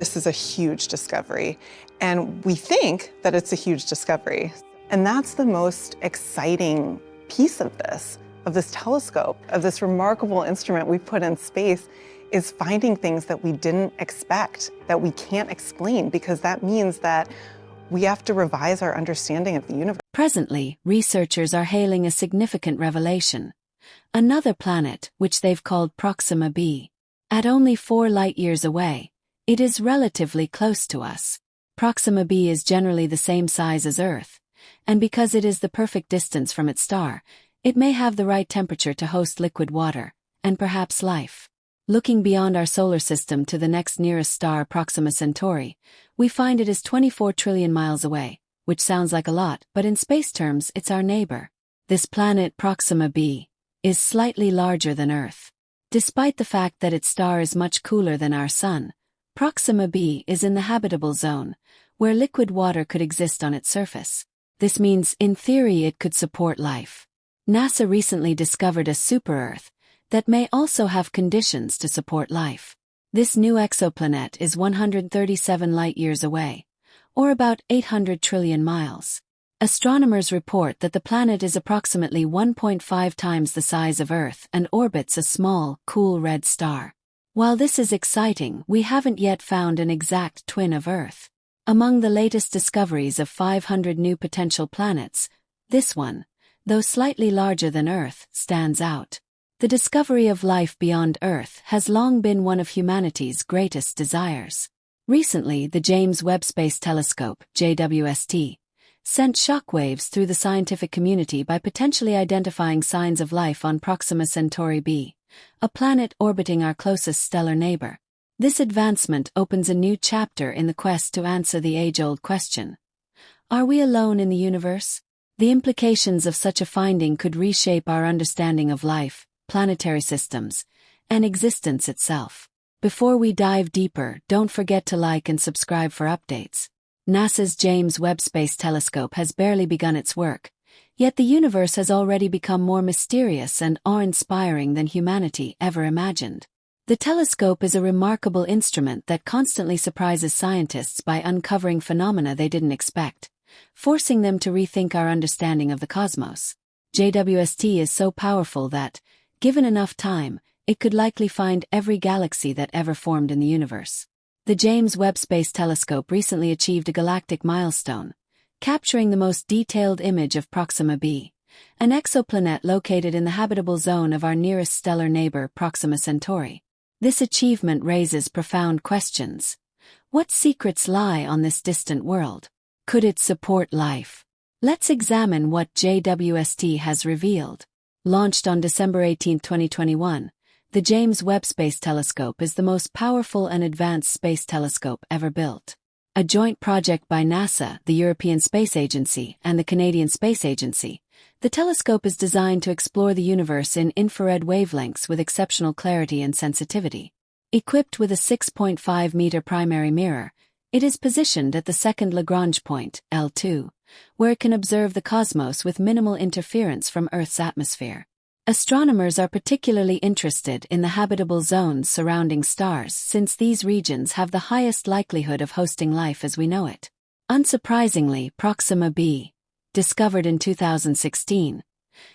This is a huge discovery, and we think that it's a huge discovery. And that's the most exciting piece of this telescope, of this remarkable instrument we put in space, is finding things that we didn't expect, that we can't explain, because that means that we have to revise our understanding of the universe. Presently, researchers are hailing a significant revelation. Another planet, which they've called Proxima b. At only 4 light-years away, it is relatively close to us. Proxima b is generally the same size as Earth, and because it is the perfect distance from its star, it may have the right temperature to host liquid water, and perhaps life. Looking beyond our solar system to the next nearest star, Proxima Centauri, we find it is 24 trillion miles away, which sounds like a lot, but in space terms it's our neighbor. This planet, Proxima b, is slightly larger than Earth. Despite the fact that its star is much cooler than our Sun, Proxima b is in the habitable zone, where liquid water could exist on its surface. This means, in theory, it could support life. NASA recently discovered a super-Earth that may also have conditions to support life. This new exoplanet is 137 light-years away, or about 800 trillion miles. Astronomers report that the planet is approximately 1.5 times the size of Earth and orbits a small, cool red star. While this is exciting, we haven't yet found an exact twin of Earth. Among the latest discoveries of 500 new potential planets, this one, though slightly larger than Earth, stands out. The discovery of life beyond Earth has long been one of humanity's greatest desires. Recently, the James Webb Space Telescope, JWST, sent shockwaves through the scientific community by potentially identifying signs of life on Proxima Centauri b, a planet orbiting our closest stellar neighbor. This advancement opens a new chapter in the quest to answer the age-old question: are we alone in the universe? The implications of such a finding could reshape our understanding of life, planetary systems, and existence itself. Before we dive deeper, don't forget to like and subscribe for updates. NASA's James Webb Space Telescope has barely begun its work, yet the universe has already become more mysterious and awe-inspiring than humanity ever imagined. The telescope is a remarkable instrument that constantly surprises scientists by uncovering phenomena they didn't expect, forcing them to rethink our understanding of the cosmos. JWST is so powerful that, given enough time, it could likely find every galaxy that ever formed in the universe. The James Webb Space Telescope recently achieved a galactic milestone, capturing the most detailed image of Proxima b, an exoplanet located in the habitable zone of our nearest stellar neighbor, Proxima Centauri. This achievement raises profound questions. What secrets lie on this distant world? Could it support life? Let's examine what JWST has revealed. Launched on December 18, 2021, the James Webb Space Telescope is the most powerful and advanced space telescope ever built. A joint project by NASA, the European Space Agency, and the Canadian Space Agency, the telescope is designed to explore the universe in infrared wavelengths with exceptional clarity and sensitivity. Equipped with a 6.5-meter primary mirror, it is positioned at the second Lagrange point, L2, where it can observe the cosmos with minimal interference from Earth's atmosphere. Astronomers are particularly interested in the habitable zones surrounding stars since these regions have the highest likelihood of hosting life as we know it. Unsurprisingly, Proxima b, discovered in 2016,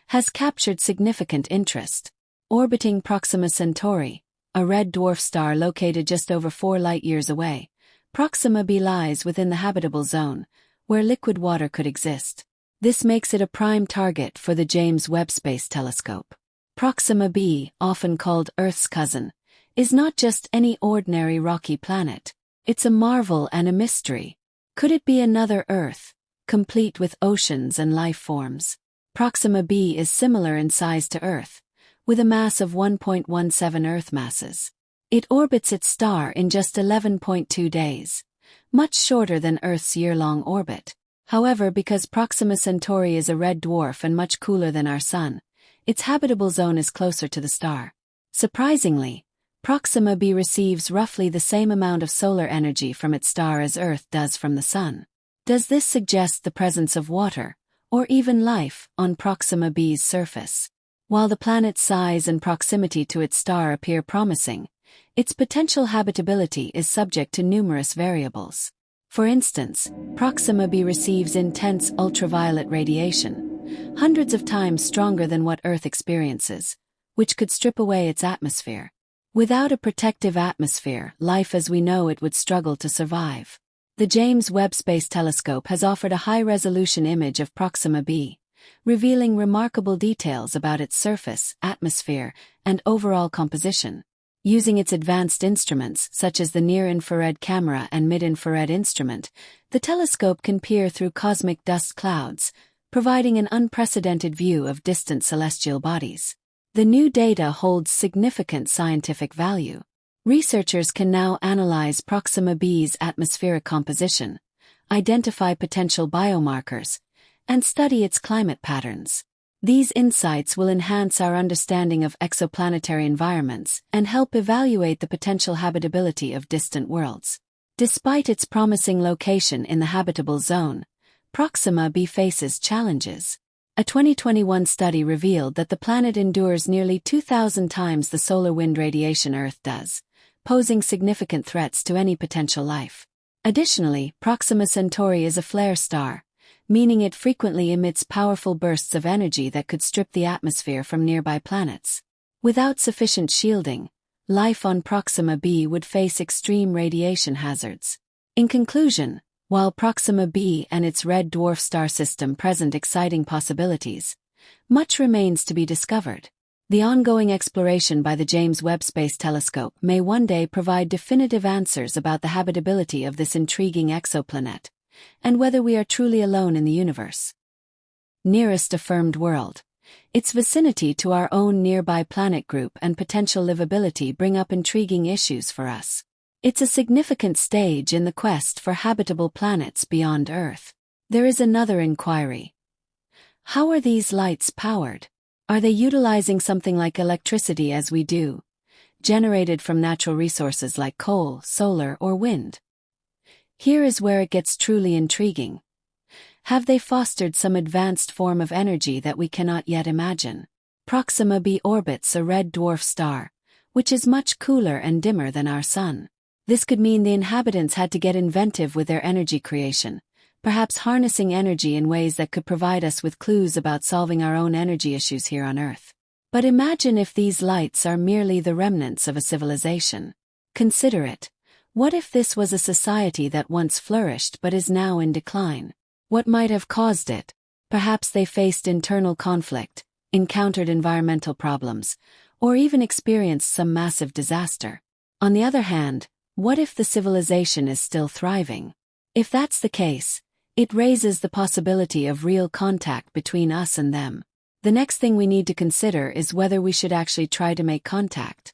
has captured significant interest. Orbiting Proxima Centauri, a red dwarf star located just over 4 light-years away, Proxima b lies within the habitable zone, where liquid water could exist. This makes it a prime target for the James Webb Space Telescope. Proxima b, often called Earth's cousin, is not just any ordinary rocky planet. It's a marvel and a mystery. Could it be another Earth, complete with oceans and life forms? Proxima b is similar in size to Earth, with a mass of 1.17 Earth masses. It orbits its star in just 11.2 days, much shorter than Earth's year-long orbit. However, because Proxima Centauri is a red dwarf and much cooler than our Sun, its habitable zone is closer to the star. Surprisingly, Proxima b receives roughly the same amount of solar energy from its star as Earth does from the Sun. Does this suggest the presence of water, or even life, on Proxima b's surface? While the planet's size and proximity to its star appear promising, its potential habitability is subject to numerous variables. For instance, Proxima b receives intense ultraviolet radiation, hundreds of times stronger than what Earth experiences, which could strip away its atmosphere. Without a protective atmosphere, life as we know it would struggle to survive. The James Webb Space Telescope has offered a high-resolution image of Proxima b, revealing remarkable details about its surface, atmosphere, and overall composition. Using its advanced instruments, such as the near-infrared camera and mid-infrared instrument, the telescope can peer through cosmic dust clouds, providing an unprecedented view of distant celestial bodies. The new data holds significant scientific value. Researchers can now analyze Proxima b's atmospheric composition, identify potential biomarkers, and study its climate patterns. These insights will enhance our understanding of exoplanetary environments and help evaluate the potential habitability of distant worlds. Despite its promising location in the habitable zone, Proxima b faces challenges. A 2021 study revealed that the planet endures nearly 2,000 times the solar wind radiation Earth does, posing significant threats to any potential life. Additionally, Proxima Centauri is a flare star, meaning it frequently emits powerful bursts of energy that could strip the atmosphere from nearby planets. Without sufficient shielding, life on Proxima b would face extreme radiation hazards. In conclusion, while Proxima b and its red dwarf star system present exciting possibilities, much remains to be discovered. The ongoing exploration by the James Webb Space Telescope may one day provide definitive answers about the habitability of this intriguing exoplanet, and whether we are truly alone in the universe. Nearest affirmed world. Its vicinity to our own nearby planet group and potential livability bring up intriguing issues for us. It's a significant stage in the quest for habitable planets beyond Earth. There is another inquiry. How are these lights powered? Are they utilizing something like electricity as we do, generated from natural resources like coal, solar, or wind? Here is where it gets truly intriguing. Have they fostered some advanced form of energy that we cannot yet imagine? Proxima b orbits a red dwarf star, which is much cooler and dimmer than our Sun. This could mean the inhabitants had to get inventive with their energy creation, perhaps harnessing energy in ways that could provide us with clues about solving our own energy issues here on Earth. But imagine if these lights are merely the remnants of a civilization. Consider it. What if this was a society that once flourished but is now in decline? What might have caused it? Perhaps they faced internal conflict, encountered environmental problems, or even experienced some massive disaster. On the other hand, what if the civilization is still thriving? If that's the case, it raises the possibility of real contact between us and them. The next thing we need to consider is whether we should actually try to make contact.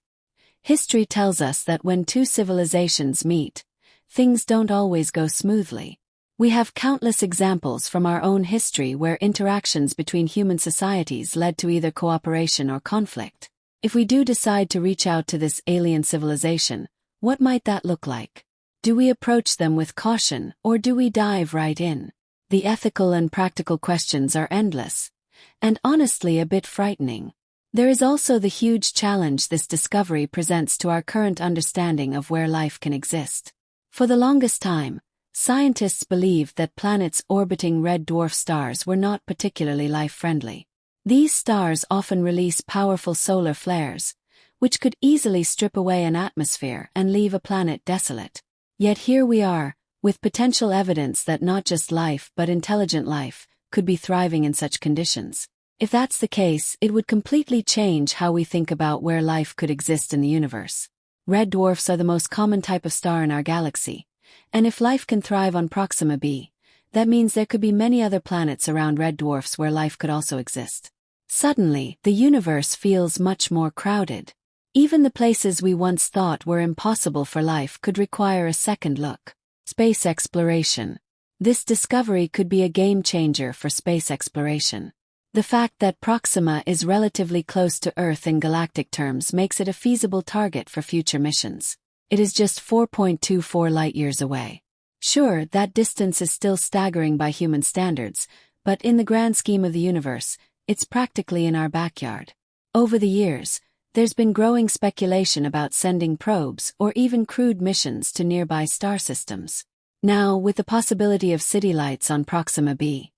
History tells us that when two civilizations meet, things don't always go smoothly. We have countless examples from our own history where interactions between human societies led to either cooperation or conflict. If we do decide to reach out to this alien civilization, what might that look like? Do we approach them with caution, or do we dive right in? The ethical and practical questions are endless, and honestly a bit frightening. There is also the huge challenge this discovery presents to our current understanding of where life can exist. For the longest time, scientists believed that planets orbiting red dwarf stars were not particularly life-friendly. These stars often release powerful solar flares, which could easily strip away an atmosphere and leave a planet desolate. Yet here we are, with potential evidence that not just life but intelligent life could be thriving in such conditions. If that's the case, it would completely change how we think about where life could exist in the universe. Red dwarfs are the most common type of star in our galaxy, and if life can thrive on Proxima b, that means there could be many other planets around red dwarfs where life could also exist. Suddenly, the universe feels much more crowded. Even the places we once thought were impossible for life could require a second look. Space exploration. This discovery could be a game changer for space exploration. The fact that Proxima is relatively close to Earth in galactic terms makes it a feasible target for future missions. It is just 4.24 light-years away. Sure, that distance is still staggering by human standards, but in the grand scheme of the universe, it's practically in our backyard. Over the years, There's been growing speculation about sending probes or even crewed missions to nearby star systems. Now, with the possibility of city lights on Proxima b,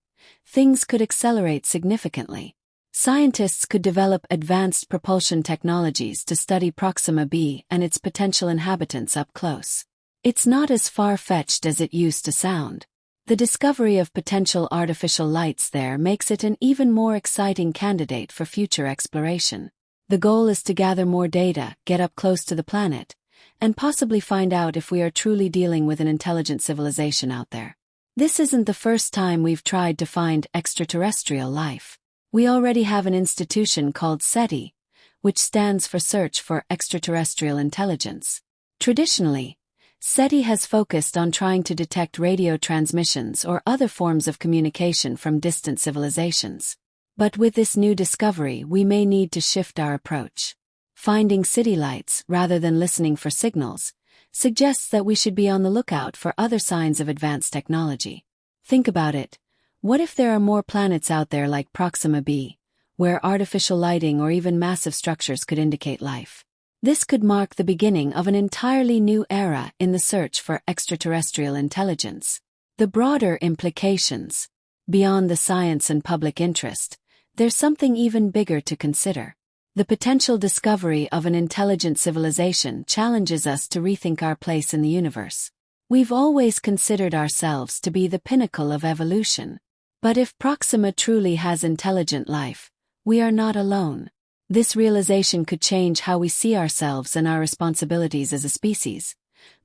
things could accelerate significantly. Scientists could develop advanced propulsion technologies to study Proxima b and its potential inhabitants up close. It's not as far-fetched as it used to sound. The discovery of potential artificial lights there makes it an even more exciting candidate for future exploration. The goal is to gather more data, get up close to the planet, and possibly find out if we are truly dealing with an intelligent civilization out there. This isn't the first time we've tried to find extraterrestrial life. We already have an institution called SETI, which stands for Search for Extraterrestrial Intelligence. Traditionally, SETI has focused on trying to detect radio transmissions or other forms of communication from distant civilizations. But with this new discovery, we may need to shift our approach. Finding city lights, rather than listening for signals, suggests that we should be on the lookout for other signs of advanced technology. Think about it. What if there are more planets out there like Proxima b, where artificial lighting or even massive structures could indicate life? This could mark the beginning of an entirely new era in the search for extraterrestrial intelligence. The broader implications, beyond the science and public interest, there's something even bigger to consider. The potential discovery of an intelligent civilization challenges us to rethink our place in the universe. We've always considered ourselves to be the pinnacle of evolution. But if Proxima truly has intelligent life, we are not alone. This realization could change how we see ourselves and our responsibilities as a species,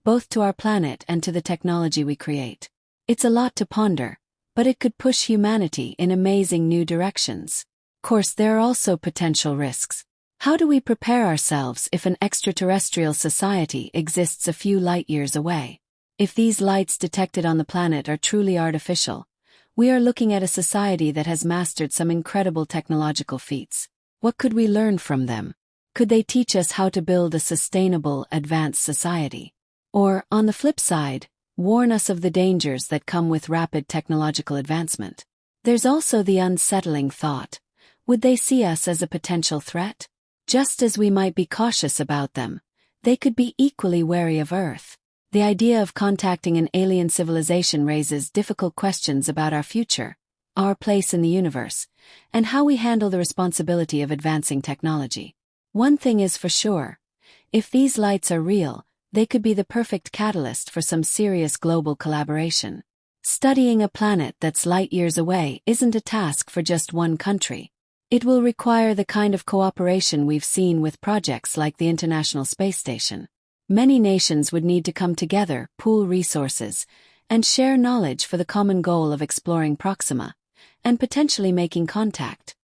both to our planet and to the technology we create. It's a lot to ponder, but it could push humanity in amazing new directions. Of course, there are also potential risks. How do we prepare ourselves if an extraterrestrial society exists a few light years away? If these lights detected on the planet are truly artificial, we are looking at a society that has mastered some incredible technological feats. What could we learn from them? Could they teach us how to build a sustainable, advanced society? Or, on the flip side, warn us of the dangers that come with rapid technological advancement? There's also the unsettling thought. Would they see us as a potential threat? Just as we might be cautious about them, they could be equally wary of Earth. The idea of contacting an alien civilization raises difficult questions about our future, our place in the universe, and how we handle the responsibility of advancing technology. One thing is for sure, if these lights are real, they could be the perfect catalyst for some serious global collaboration. Studying a planet that's light years away isn't a task for just one country. It will require the kind of cooperation we've seen with projects like the International Space Station. Many nations would need to come together, pool resources, and share knowledge for the common goal of exploring Proxima, and potentially making contact.